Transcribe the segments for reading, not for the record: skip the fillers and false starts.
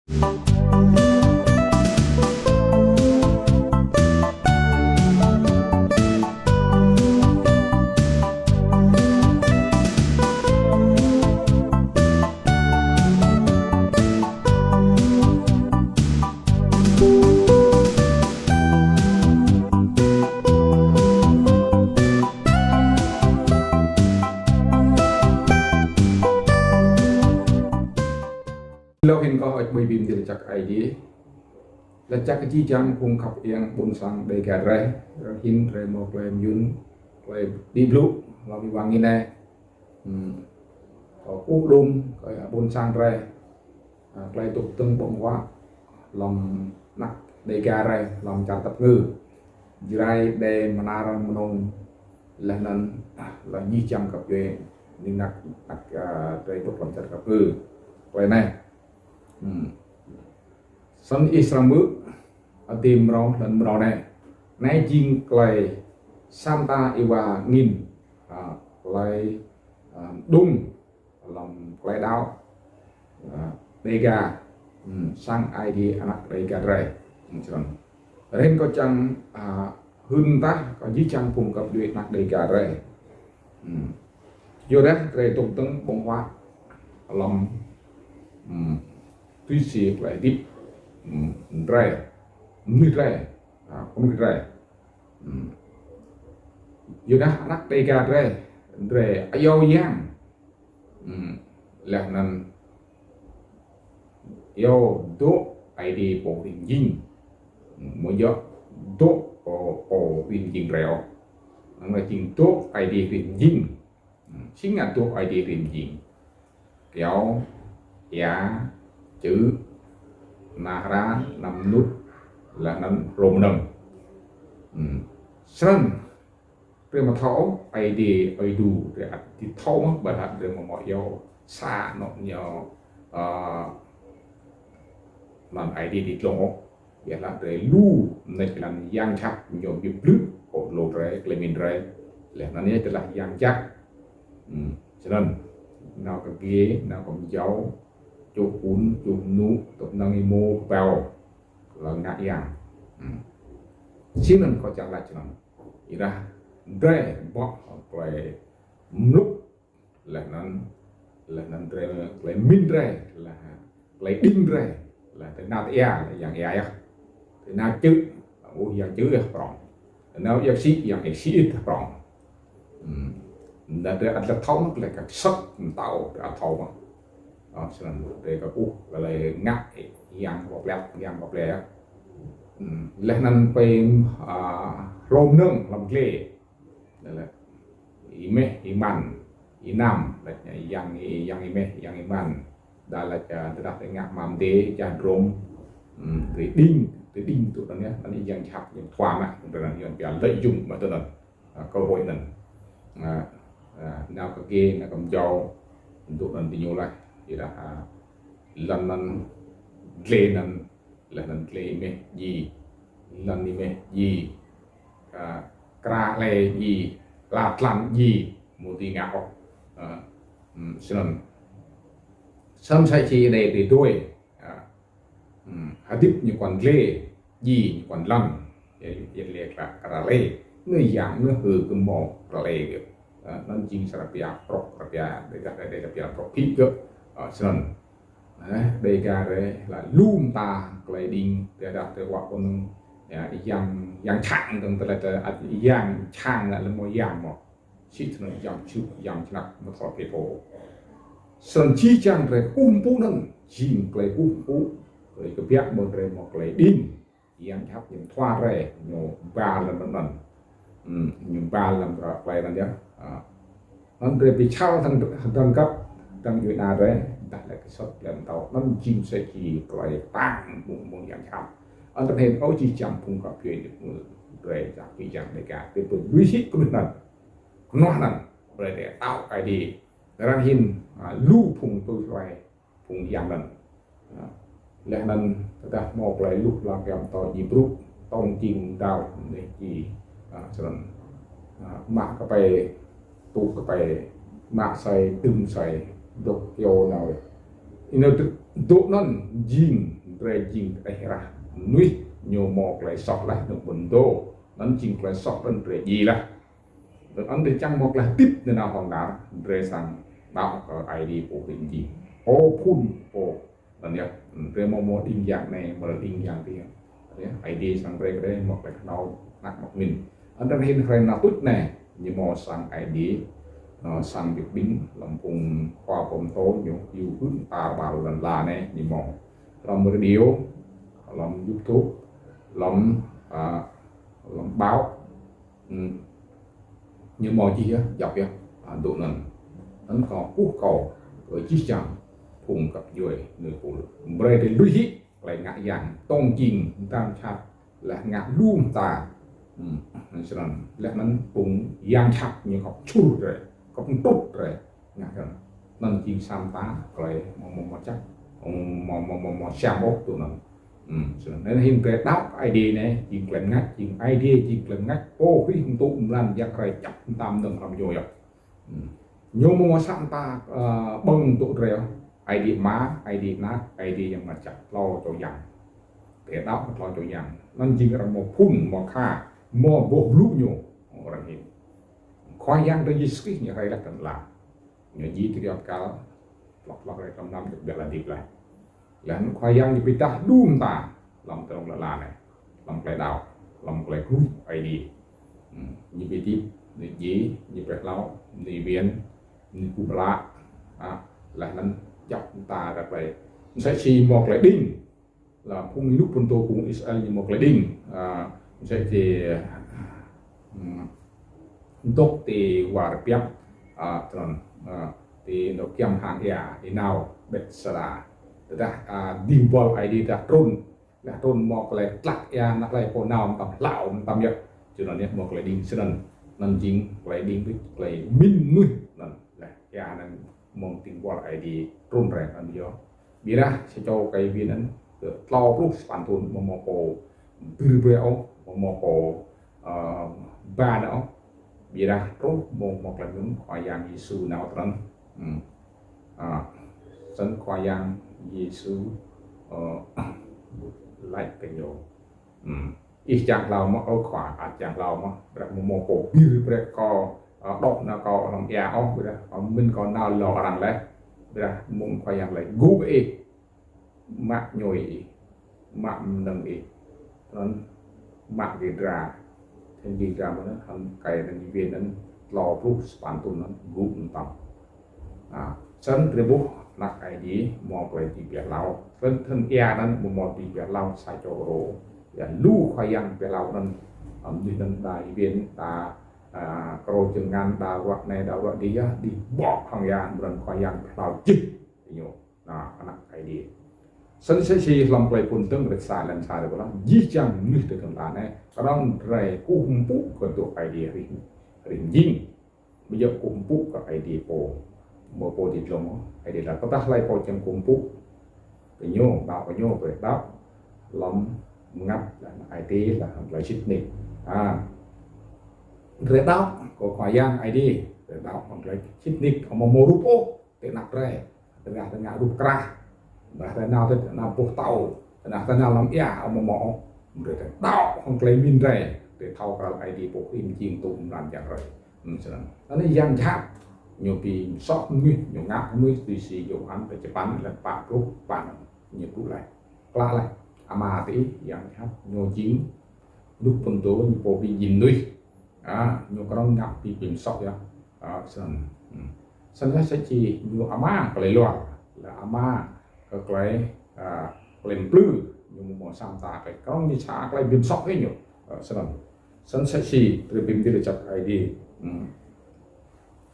เราเห็นก็ไอ้บิมที่เราจักไอ้ดีเราจักที่จังคงขับเอียงบนสังได้แก่ไรเราหินไรโมกไรยุนไรดีบลุเรามีวางงี้แน่ก็อุดมก็บนสังไรไรตุกตึงปงว่าลองนักได้แก่ไรลองจัดตับงือจีไรได้มานารมนงและนั้นเรายี่จังกับเวนี่นักไรตุกลองจัดกับงือไรแน่สันอิสลามอดีมเราdanเราเนี่ยในจริงไกลซัมตาอิวางินไกลดุ้งลำไกลดาวเดกาsang ai di anak mereka rai macam ren ko chang hun ta ko ji chang pungกับduit nak deka rai yo dah rai tung tung bong hoa lom tuy sĩ lại đi rẻ mít rẻ không mít rẻ giờ đã nát đây cả rẻ ayau yang là nên yêu đỗ ai đi bộ hình dinh mới giờ đỗ ở hình dinh rẻo là chính đỗ ai đi hình dinh chính là đỗ ai đi hình dinh kéo giá chữ nara nằm nút là nằm rôm nằm sân rồi mà tháo ai đi ai đủ để thì tháo mất bởi hạt rồi mà mọi dầu xa nó nhiều làm ai đi lỗ vậy là để lu này làm giang chắc nhiều việc lướt của lô rễ lấy mình rễ là nó nhớ là giang chắc cho nên nào cái ghế nào còn dấu chụp cuốn chụp nú tập năng mô vào là ngã yang xin mình có chẳng lại cho nó ý ra để bỏ về lúc là nó lấy min ra là lấy đinh ra là thế nào thế là dạng ai á thế nào chữ dạng chữ là rộng nào dạng sĩ dạng sĩ ít rộng đã để ăn là thấu là các sắc tạo đã thấu mà cho nên để các cụ là ngắt dạng bọc lẹ lên nên phải rôm nương làm lê là ý mặn ý nam là dạng ý mặn đó là đã phải ngắt mắm đế chả rôm để đinh tụi nó nhé anh dạng chặt dạng thoa mà tụi nó dạng lợi dụng mà tụi nó cơ hội này nào cái kia là cầm dao tụi nó thì nhiều lại thì là lần lên mẹ gì lần đi mẹ gì cà lê gì lạt lăn gì một tí ngạo xong xong sai chi này để đuôi hạt tiếp như còn lê gì như còn lăn vậy liệt là cà lê người dạng người hừ cứ mò cà lê được nó chính là bia prok bia đây là bia prok pít cơ xong đây cả đấy là lùm ta cái đinh để đặt cái quả con yang chang từng là yang chang là một yang mà chỉ là yang chang một thọ cái phố sân chi chang rồi phu nâng chìm cái phu rồi cái việc một rồi một cái đinh yang chắp yang thoa rồi nhiều ba lần nhiều ba lần rồi cái này nhá anh rồi bị trao thằng cấp thằng người nào đấy đặt lại cái sốt làm tàu nó chim sẽ chỉ cái tăng một dạng chậm anh ta thấy ấu chỉ chậm cùng gặp chuyện được vềจากที่อย่างในการเป็นตัววิชิตก็นั่นนอนนั่นเลยแต่เต้าไอดีแล้วเราเห็นลู่พุงตัวไฟพุงอย่างนั้นและนั้นแต่หมอกไหลลุกลามแกมต่อจีบรุกต้องจริงดาวในจีฉะนั้นหมากก็ไปตูก็ไปหมากใส่ตึมใส่ดอกเกียวnào thì nó độ non jing re jing era nuôi nhiều mọc lại sọt lại được bẩn đồ nắn jing lại sọt lên re gì là được ăn để chăng mọc lại tiếp nên nào hòn đá re sang đạo ở ID của hình gì ô phun ô là nhá re mò đinh dạng này mà là đinh dạng kia ID sang re re mọc lại nào nặng mọc mình anh đang hiện ra nào tốt này như mò sang ID sang việc đính làm cùng khoa phòng tố nhiều yêu hướng ta bảo lần là này như mò làm radio làm YouTube làm báo như mò gì á dọc á độ nền nó có cú cầu ở chi chẳng cùngกับdưới người phụ nữ bây giờ lưu ý lại ngã dạng tông chỉnh tam chặt là ngã luôn ta cho nên là nó cũng giang chặt như học chui rồi cũng tốt rồi ngã rồi nên chỉ sam tá rồi một chắc một xem bốc tụi nó nên hiện tại đáp ID này chỉ cần ngắt chỉ ID chỉ cần ngắt ô khi chúng tôi làm việc rồi chặt tam đồng làm rồi nhiều mùa sang ta bưng tụ rêu ID má ID nát ID yang mà chặt lo cho dặn để đáp lo cho dặn nên chỉ là một phun một kha một bộ lũ nhiều orang ini khoai yang dari ski như hay là cần làm như gì thì gặp cả lọc lại trong năm được biết là điệp lại là khoai yang như bị ta đun ta làm trong là này làm cái đào làm cái cúi ID như bị tiếp như gì như bị lao như biến như cú bala là nó chọc ta ra vậy sẽ chỉ một lại đinh là phun lúc phun tô cũng Israel như một lại đinh sẽ chỉ tốt thì hòa đẹp tròn thì nó kiêm hàng nhà thì nào bệt sara ta đi vào ID ta trôn một lại lắc ya nắc lại cô nào tầm lão tầm vậy cho nên một lại đinh sơn nên chính lại đinh với lại min nuôi nên là ya nên mong tìm vào ID trôn rẻ làm gì đó bây giờ sẽ cho cái viênนั้นlo lúc bản thôn một cổ từ bèo một cổ ba đó bây giờ rốt một là những khoa giang Giêsu nào trơn sân khoa giang Giêsu lại cái nhiều ít chẳng lao mà ở khoa chẳng lao mà đặt một cổ bìa bìa co đọc nó co làm già không bây giờ mình còn nào lò rằng đấy bây giờ muốn khoa giang lại gúp ấy mạc nhồi mạc nâng ấy nên mạc gì ra thành gì ra mà nó thành cái thành viên nó lò lúc bản tồn nó gục tầm sân thì bố là cái gì mò về thì việc lao thân e nó một thì việc lao sai cho rổ và lưu khoai yang việc lao nên như nên đại viên ta cầu chừng ngàn đào quạt này đào quạt đi bỏ hàng yang lần khoai yang lao chích nhiều là cái gì sân sẽ chỉ làm cái phun tương được xài lần xài được đó dí chăng như từ thằng bạn này cái đó rẻ cũng bút của tụi ID hình dinh bây giờ cũng bút của ID một bộ thì trong ID là có tác lại bộ trong cũng bút cái nhô bảo cái nhô về đáp làm ngắt là ID là lại chích nịch rẻ đáp của khoai yang ID rẻ đáp bằng lại chích nịch của một rúp ô để nạp rẻ để ngã rúp ra và nào thì nào buộc tàu nào thì nào làm ea mà mỏ rồi thì đào không lấy min rẻ để thâu cái ID buộc im chiên tụng làm dạng rồi nó là giang chát nhiều vì sót nguyên nhiều ngã nguyên tùy xì nhiều ăn để chụp bắn là bạn lúc bạn nhiều lúc lại lại mà tí giang chát nhiều chín lúc phần tố như bộ bị nhìn nuôi nhiều cái đó ngập bị bình sót ra sân sẽ chỉ nhiều ama cái lấy loạn là ama cái lên blue nhưng mà sang ta cái có như xã cái biến sọc ấy nhiều sân sẽ chỉ từ bên kia để chặt ID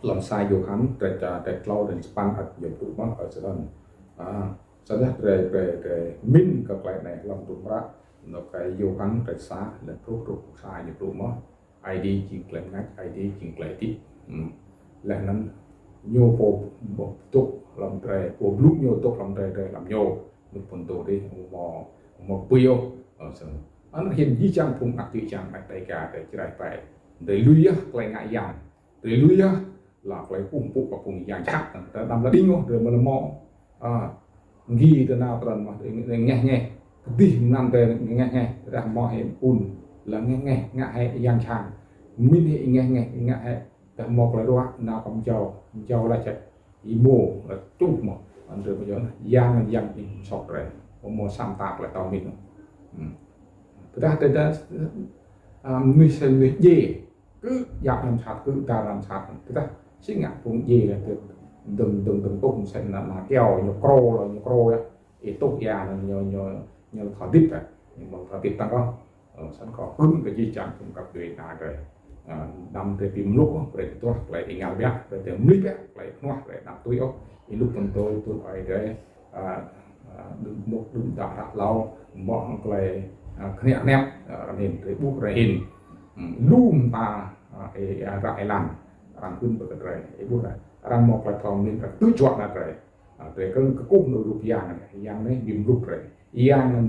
làm sai vô khán để cloud and span ở nhiều tụ mất ở sân về min cái này làm tụ ra nó cái vô khán để xã là thuốc sai nhiều tụ mất ID chỉ lên ngắt ID chỉ lên tiếp là nó nhiều bộ tụ làm rè bộ lúc nhiều tụ làm rè làm nhiều một phần tổ đi một bio anh hiện di trang phùng ác tự trang mạch tay cả để chạy phải để lui á lại ngại dàn để lui á là lại cùng phụ và cùng dàn chắc đã làm là đinh rồi rồi mà là mò ghi từ nào tuần mà nghe nghe đi năm tề nghe ra mò hệ un là nghe hay giang chàng min hệ nghe hayแต่หมอกเลยว่านาของเจ้าละจะอีโมละจุกหมดอันเดียวไปย้อนย่างยังอีสอกเลยโมซ้ำตากเลยตอนนี้แต่ได้người xem người gì cứ dạo làm sạch cứ ta làm sạch ta xí ngặt cũng gì là từng tung xem là keo nhiều cro á thì tốt già là nhiều thọ tiếp rồi nhưng mà thọ tiếp tăng có sẵn có hứng cái gì chẳng cũng gặp người ta rồi đâm từ phim lúc rồi tôi lại thì ngào bé rồi từ mít bé lại ngoặt lại đâm tôi ốc thì lúc tôi phải cái đừng đã lâu bọn lại khné ném hình tới buộc rồi hình lùm ta rải lăn răngขึ้นไปกันเลยไอ้พวกนั้นรังมอกระทองนี่ก็ตุ้ยจวดนะเลยแต่ก็กุ้งดูรูปยางยางนี่บิ่มรูปเลยยางนั่น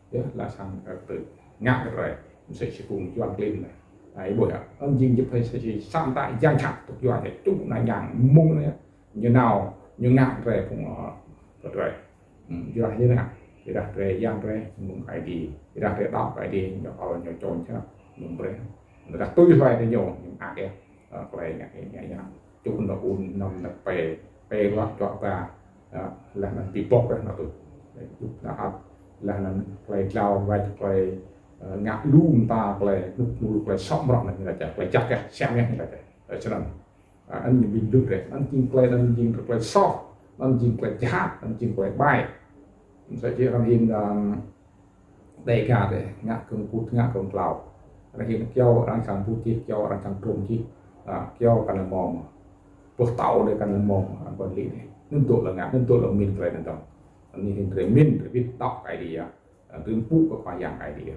เยอะละสั่งตื่นงักเลยมันใส่ชิกุ้งจวนกลิ้นเลยไอ้พวกอ่ะอันจริงจะไปใส่ซ้ำตายยางฉับตุกจวนแต่จุกนายยางมุ้งเนี่ยnhư nào như ngạc về cũng có rồi như là như thế nào thì đặt về giang về muốn cái gì thì đặt về đọc cái gì nhỏ ở nhỏ trốn chứ muốn về người ta tôi về thì nhiều những ác em cái này chút nó un nằm đặt về hoặc chọn và là nó bị bọc đấy nó tụt chút là cái lao và cái ngạc luôn ta cái sóng rộng này là cái chắc cái xem nhé là cho nên anh nhìn bình được đấy anh chinh cái soft anh chinh cái jahat anh chinh cái bay sẽ chỉ làm hình đầy cả đấy ngã cường cút ngã cường lào là hình keo đang sang cút chi keo đang sang trộm chi keo cần là mỏng buộc tàu để cần là mỏng quản lý này nên tội là ngã nên tội là mình phải làm đó anh hình thể mình để biết đọc cái gì tương phụ của khoa dạng cái gì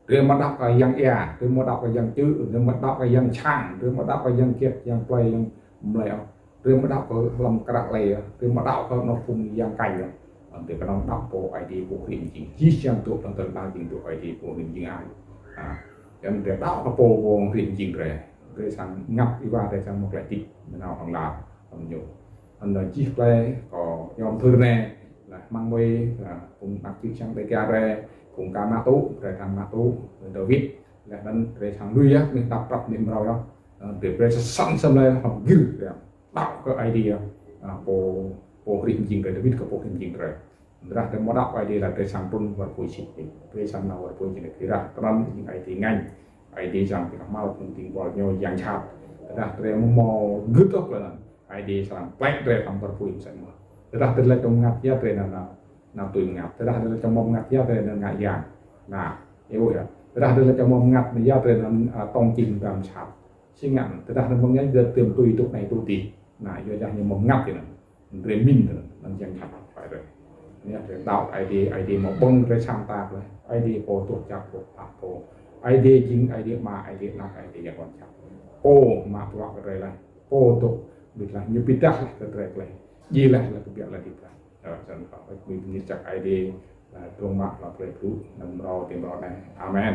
rồi mà đọc cái dạng rồi mà đọc cái dạng chữ rồi mà đọc cái dạng chàng rồi mà đọc cái dạng kiệt dạng play dạng mèo rồi mà đọc cái làm cái đặc lệ rồi mà đọc cái nó phun dạng cành rồi thì cái nó đọc bộ ID của hình chính chỉ sang tụ trong tầng ba chính tụ ID của hình chính ai cho nên để đọc cái bộ của hình chính rồi sang ngập đi qua để sang một lại tịch nào bằng là bằng nhiều anh là chỉ play có nhóm thư này là mang về cùng đặc trưng sang đây kia rồi cùng cả ma tú rồi thằng ma tú rồi David là nên rồi thằng Luis á mình tập niệm rồi đó để rồi sẵn sàng lên học ghi đọc cái ID bộ hình chính rồi David có bộ hình chính rồi ra cái model ID là cái sang pun và cuối chỉ cái sang nào và cuối chỉ là ra còn những ID ngành ID sang thì các mau cùng tìm vào nhau dạng chặt ra cái mò gứt ốc là ID sang black rồi làm cuối sẽ mà ra từ là trong ngặt giá rồi là tùy ngặt ra từ là trong mong ngặt giá rồi là ngặt dạng là yêu vậy ra từ là trong mong ngặt giá rồi là tông chìm làm chặt sinh ngặt ra từ mong ngặt giờ tìm tùy tục này tùy tì là do ra như mong ngặt vậy nè rồi min rồi là dạng chặt phải rồiเนี่ยดาว ID มาบังเลยช่างตาเลย ID โปรตัวจับโปรตัดโปร ID จริง ID มา ID นัก ID อย่างก่อนจับโปมาปลอกอะไรเลยโปตัวบิดละยุบิดละก็เตะเลยยีละแล้วก็เบียดละดิบละฉันขอไปมีนิจจาก ID ตรงมาเราเผยผู้นำเราเตรียมรอได้อาเมน